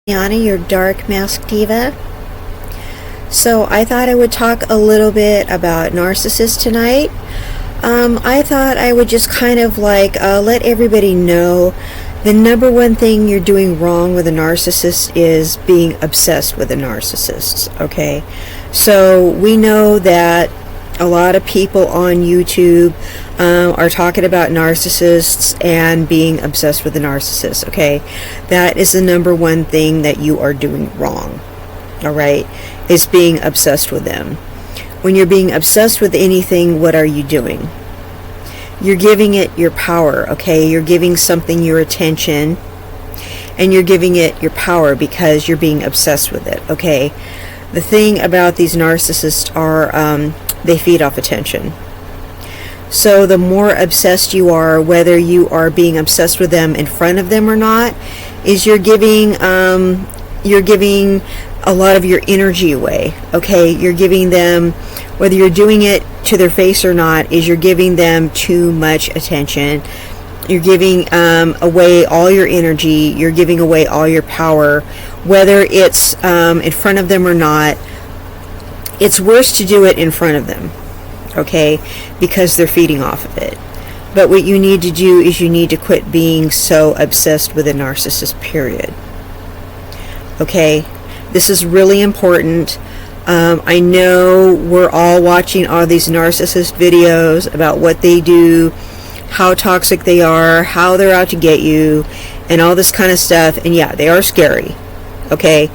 Yana, your dark mask diva. So I thought I would talk a little bit about narcissists tonight. I thought I would just kind of let everybody know the number one thing you're doing wrong with a narcissist is being obsessed with a narcissist. Okay, so we know that a lot of people on YouTube are talking about narcissists and being obsessed with a narcissist. Okay, that is the number one thing that you are doing wrong. All right, is being obsessed with them. When you're being obsessed with anything, what are you doing? You're giving it your power. Okay, you're giving something your attention, and you're giving it your power because you're being obsessed with it. Okay, the thing about these narcissists are they feed off attention. So the more obsessed you are, whether you are being obsessed with them in front of them or not, is you're giving a lot of your energy away. Okay, you're giving them, whether you're doing it to their face or not, is you're giving them too much attention. You're giving away all your energy. You're giving away all your power, whether it's in front of them or not. It's worse to do it in front of them, okay, because they're feeding off of it. But what you need to do is you need to quit being so obsessed with a narcissist, period. Okay, this is really important. I know we're all watching all these narcissist videos about what they do, how toxic they are, how they're out to get you, and all this kind of stuff. And yeah, they are scary, okay?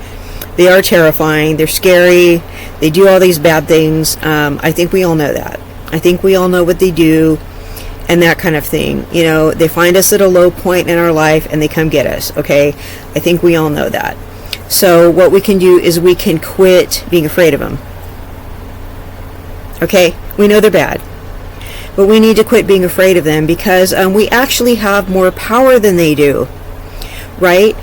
They are terrifying. They're scary. They do all these bad things. I think we all know that. I think we all know what they do and that kind of thing. You know, they find us at a low point in our life and they come get us, okay? I think we all know that. So what we can do is we can quit being afraid of them. Okay? We know they're bad. But we need to quit being afraid of them because we actually have more power than they do. Right?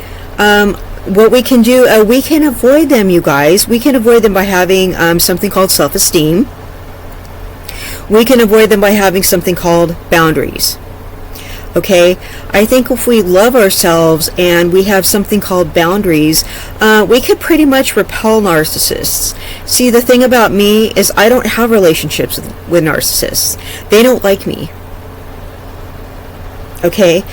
What we can do, we can avoid them, you guys. We can avoid them by having something called self-esteem. We can avoid them by having something called boundaries. Okay? I think if we love ourselves and we have something called boundaries, we could pretty much repel narcissists. See, the thing about me is I don't have relationships with narcissists. They don't like me. Okay?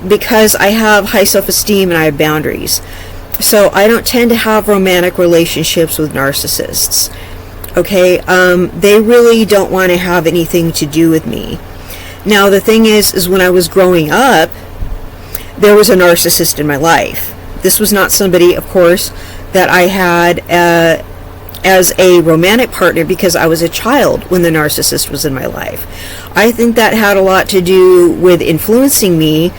Because I have high self-esteem and I have boundaries. So I don't tend to have romantic relationships with narcissists. Okay? They really don't want to have anything to do with me. Now the thing is when I was growing up, there was a narcissist in my life. This was not somebody, of course, that I had as a romantic partner because I was a child when the narcissist was in my life. I think that had a lot to do with influencing me,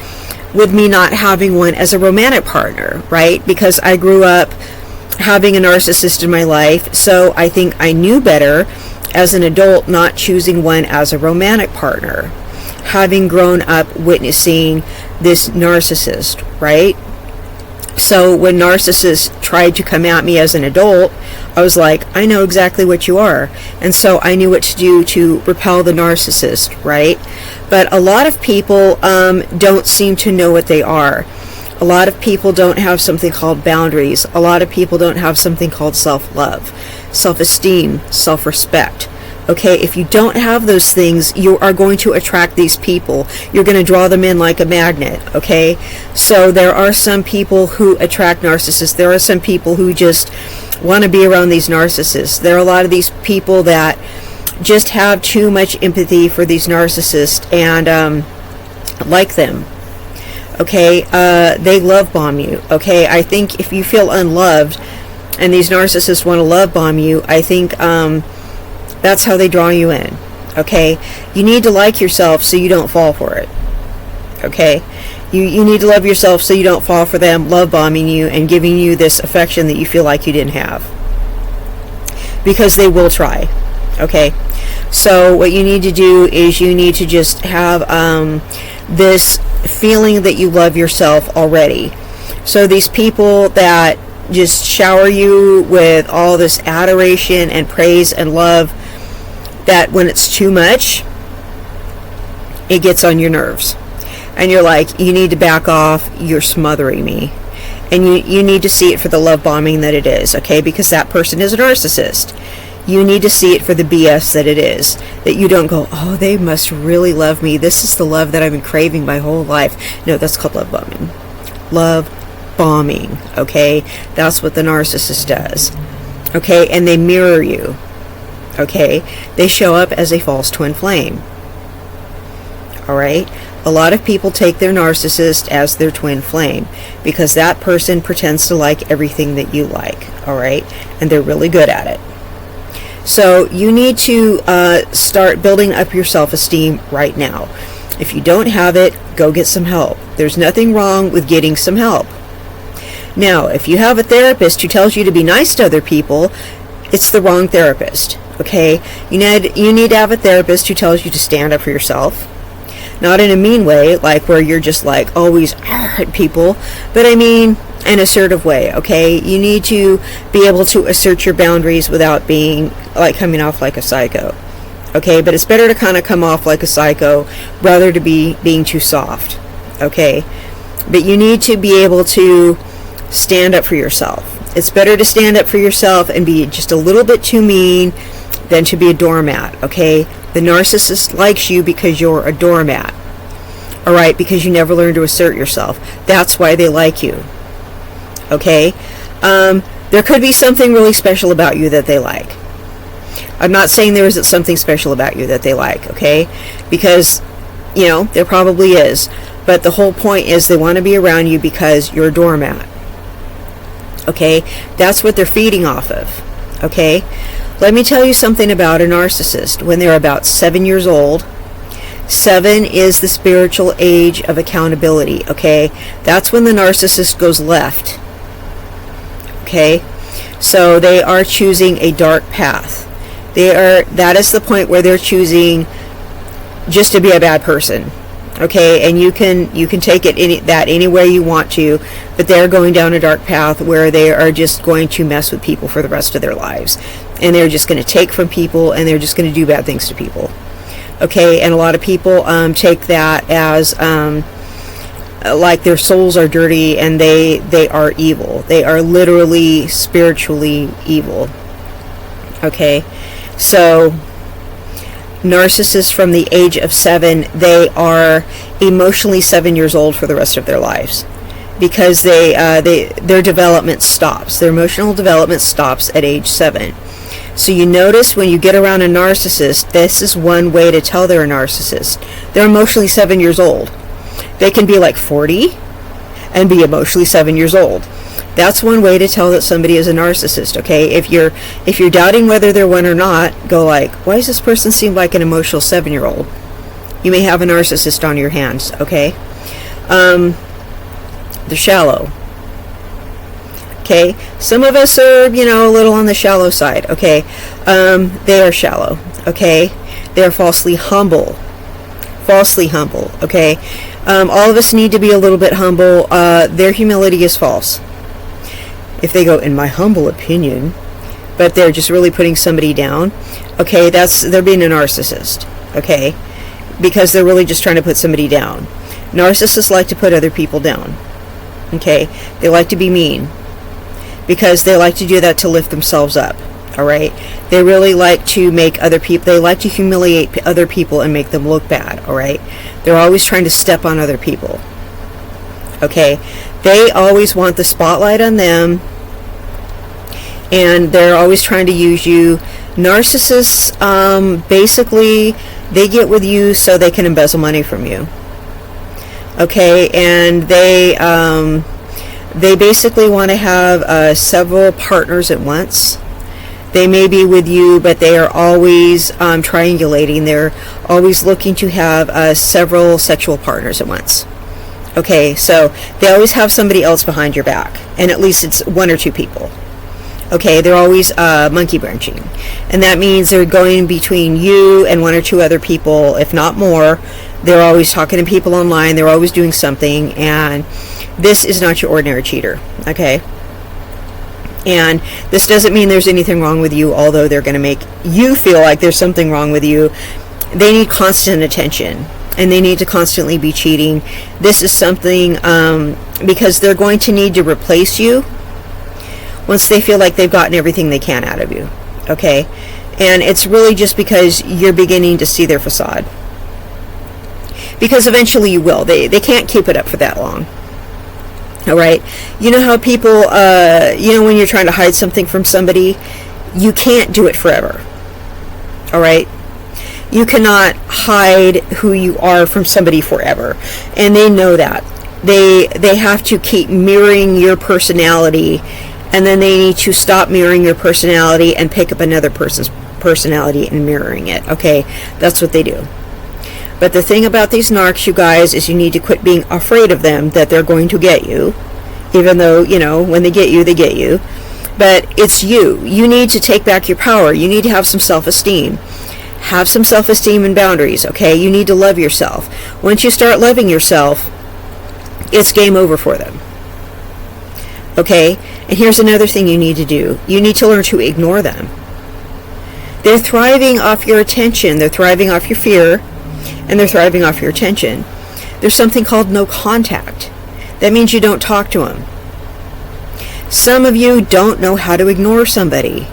with me not having one as a romantic partner, right? Because I grew up having a narcissist in my life, so I think I knew better as an adult not choosing one as a romantic partner, having grown up witnessing this narcissist, right? So when narcissists tried to come at me as an adult, I was like, I know exactly what you are. And so I knew what to do to repel the narcissist, right? But a lot of people don't seem to know what they are. A lot of people don't have something called boundaries. A lot of people don't have something called self-love, self-esteem, self-respect. Okay, if you don't have those things, you are going to attract these people. You're going to draw them in like a magnet, okay? So there are some people who attract narcissists. There are some people who just want to be around these narcissists. There are a lot of these people that just have too much empathy for these narcissists and like them. Okay, they love bomb you. Okay, I think if you feel unloved and these narcissists want to love bomb you, I think that's how they draw you in. Okay, you need to like yourself so you don't fall for it. Okay, you need to love yourself so you don't fall for them love bombing you and giving you this affection that you feel like you didn't have, because they will try. Okay, so what you need to do is you need to just have this feeling that you love yourself already. So these people that just shower you with all this adoration and praise and love, that when it's too much, it gets on your nerves. And you're like, you need to back off, you're smothering me. And you need to see it for the love bombing that it is, okay? Because that person is a narcissist. You need to see it for the BS that it is. That you don't go, oh, they must really love me. This is the love that I've been craving my whole life. No, that's called love bombing. Love bombing, okay? That's what the narcissist does, okay? And they mirror you, okay? They show up as a false twin flame, all right? A lot of people take their narcissist as their twin flame because that person pretends to like everything that you like, all right? And they're really good at it. So you need to start building up your self-esteem right now. If you don't have it, go get some help. There's nothing wrong with getting some help. Now, if you have a therapist who tells you to be nice to other people, it's the wrong therapist, okay? You need to have a therapist who tells you to stand up for yourself. Not in a mean way, like where you're just like always at people, but I mean an assertive way, okay? You need to be able to assert your boundaries without being like coming off like a psycho, okay? But it's better to kind of come off like a psycho rather to being too soft, okay? But you need to be able to stand up for yourself. It's better to stand up for yourself and be just a little bit too mean than to be a doormat, okay? The narcissist likes you because you're a doormat, all right? Because you never learn to assert yourself. That's why they like you, okay? There could be something really special about you that they like. I'm not saying there isn't something special about you that they like, okay? Because, you know, there probably is. But the whole point is they want to be around you because you're a doormat, okay? That's what they're feeding off of, okay? Let me tell you something about a narcissist. When they're about 7 years old, 7 is the spiritual age of accountability, okay? That's when the narcissist goes left, okay? So they are choosing a dark path. That is the point where they're choosing just to be a bad person, okay? And you can take it any way you want to, but they're going down a dark path where they are just going to mess with people for the rest of their lives. And they're just going to take from people, and they're just going to do bad things to people, okay? And a lot of people take that as like their souls are dirty and they are evil. They are literally spiritually evil, okay? So narcissists from the age of 7, they are emotionally 7 years old for the rest of their lives because their development stops. Their emotional development stops at age 7. So you notice when you get around a narcissist, this is one way to tell they're a narcissist. They're emotionally 7 years old. They can be like 40 and be emotionally 7 years old. That's one way to tell that somebody is a narcissist, okay? If you're doubting whether they're one or not, go like, why does this person seem like an emotional 7-year-old? You may have a narcissist on your hands, okay? They're shallow. Okay, some of us are, a little on the shallow side, okay? They are shallow, okay? They are falsely humble, okay? All of us need to be a little bit humble. Their humility is false. If they go, in my humble opinion, but they're just really putting somebody down, okay, they're being a narcissist, okay? Because they're really just trying to put somebody down. Narcissists like to put other people down, okay? They like to be mean, because they like to do that to lift themselves up, all right? They really like to make other people, they like to humiliate other people and make them look bad, all right? They're always trying to step on other people, okay? They always want the spotlight on them, and they're always trying to use you. Narcissists, basically, they get with you so they can embezzle money from you, okay? And they basically want to have several partners at once. They may be with you, but they are always triangulating. They're always looking to have several sexual partners at once. Okay, so they always have somebody else behind your back, and at least it's 1 or 2 people. Okay, they're always monkey branching, and that means they're going between you and 1 or 2 other people, if not more. They're always talking to people online. They're always doing something, and this is not your ordinary cheater, okay? And this doesn't mean there's anything wrong with you, although they're going to make you feel like there's something wrong with you. They need constant attention, and they need to constantly be cheating. This is something, because they're going to need to replace you once they feel like they've gotten everything they can out of you. Okay? And it's really just because you're beginning to see their facade. Because eventually you will. They can't keep it up for that long. Alright? You know how people, when you're trying to hide something from somebody, you can't do it forever. Alright? You cannot hide who you are from somebody forever. And they know that. They have to keep mirroring your personality, and then they need to stop mirroring your personality and pick up another person's personality and mirroring it. Okay? That's what they do. But the thing about these narcs, you guys, is you need to quit being afraid of them, that they're going to get you. Even though, when they get you, they get you. But it's you. You need to take back your power. You need to have some self-esteem. Have some self-esteem and boundaries, okay? You need to love yourself. Once you start loving yourself, it's game over for them. Okay? And here's another thing you need to do. You need to learn to ignore them. They're thriving off your attention. They're thriving off your fear. And they're thriving off your attention. There's something called no contact. That means you don't talk to them. Some of you don't know how to ignore somebody.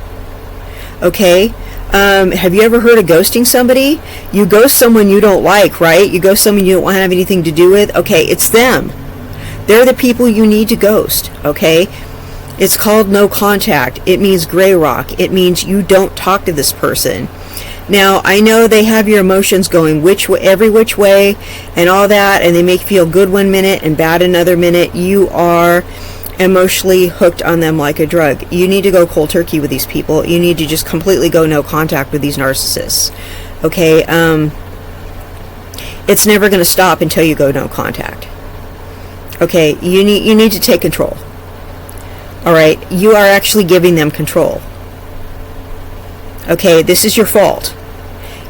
Okay? Have you ever heard of ghosting somebody? You ghost someone you don't like, right? You ghost someone you don't want to have anything to do with. Okay, it's them. They're the people you need to ghost, okay? It's called no contact. It means gray rock. It means you don't talk to this person. Now, I know they have your emotions going every which way and all that, and they make you feel good one minute and bad another minute. You are emotionally hooked on them like a drug. You need to go cold turkey with these people. You need to just completely go no contact with these narcissists. Okay? It's never going to stop until you go no contact. Okay? You need to take control. Alright? You are actually giving them control. Okay? This is your fault.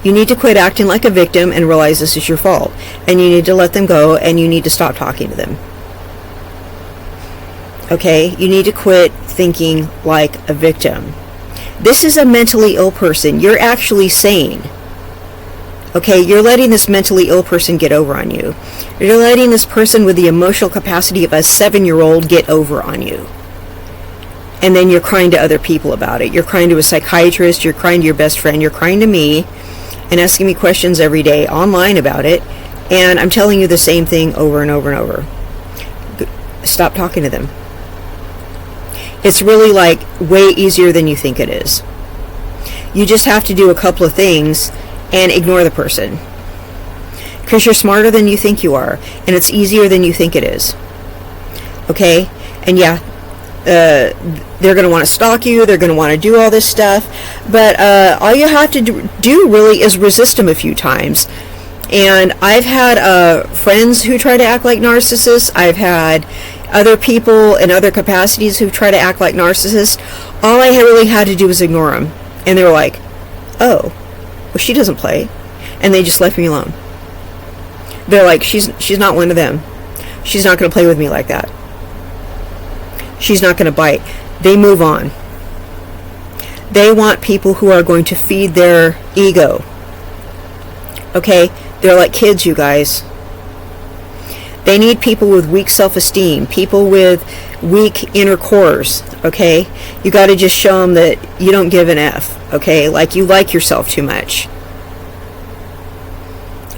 You need to quit acting like a victim and realize this is your fault. And you need to let them go, and you need to stop talking to them. Okay? You need to quit thinking like a victim. This is a mentally ill person. You're actually sane. Okay? You're letting this mentally ill person get over on you. You're letting this person with the emotional capacity of a 7-year-old get over on you. And then you're crying to other people about it. You're crying to a psychiatrist. You're crying to your best friend. You're crying to me and asking me questions every day online about it. And I'm telling you the same thing over and over and over. Stop talking to them. It's really like way easier than you think it is. You just have to do a couple of things and ignore the person. Because you're smarter than you think you are. And it's easier than you think it is. Okay? And yeah, they're going to want to stalk you. They're going to want to do all this stuff. But all you have to do really is resist them a few times. And I've had friends who try to act like narcissists. I've had other people in other capacities who try to act like narcissists. All I really had to do was ignore them. And they were like, oh, well, she doesn't play. And they just left me alone. They're like, she's not one of them. She's not going to play with me like that. She's not going to bite. They move on. They want people who are going to feed their ego. Okay? They're like kids, you guys. They need people with weak self-esteem, people with weak inner cores, okay? You got to just show them that you don't give an F, okay? Like you like yourself too much.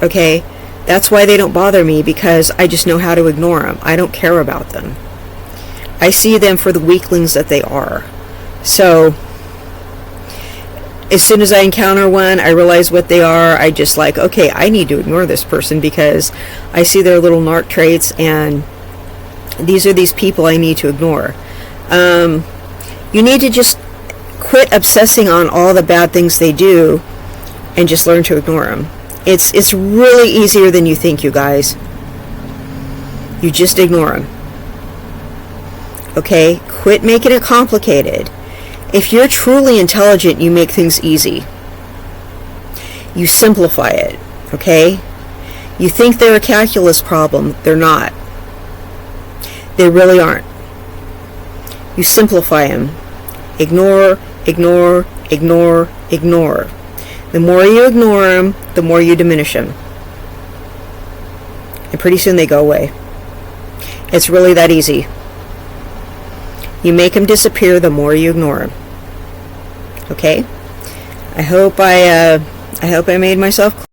Okay? That's why they don't bother me, because I just know how to ignore them. I don't care about them. I see them for the weaklings that they are. So, as soon as I encounter one, I realize what they are. I just like, okay, I need to ignore this person because I see their little narc traits, and these are these people I need to ignore. You need to just quit obsessing on all the bad things they do and just learn to ignore them. It's really easier than you think, you guys. You just ignore them. Okay? Quit making it complicated. If you're truly intelligent, you make things easy. You simplify it. Okay? You think they're a calculus problem. They're not. They really aren't. You simplify them. Ignore, ignore, ignore, ignore. The more you ignore them, the more you diminish them. and pretty soon they go away. It's really that easy. You make them disappear the more you ignore them. Okay? I hope I made myself clear.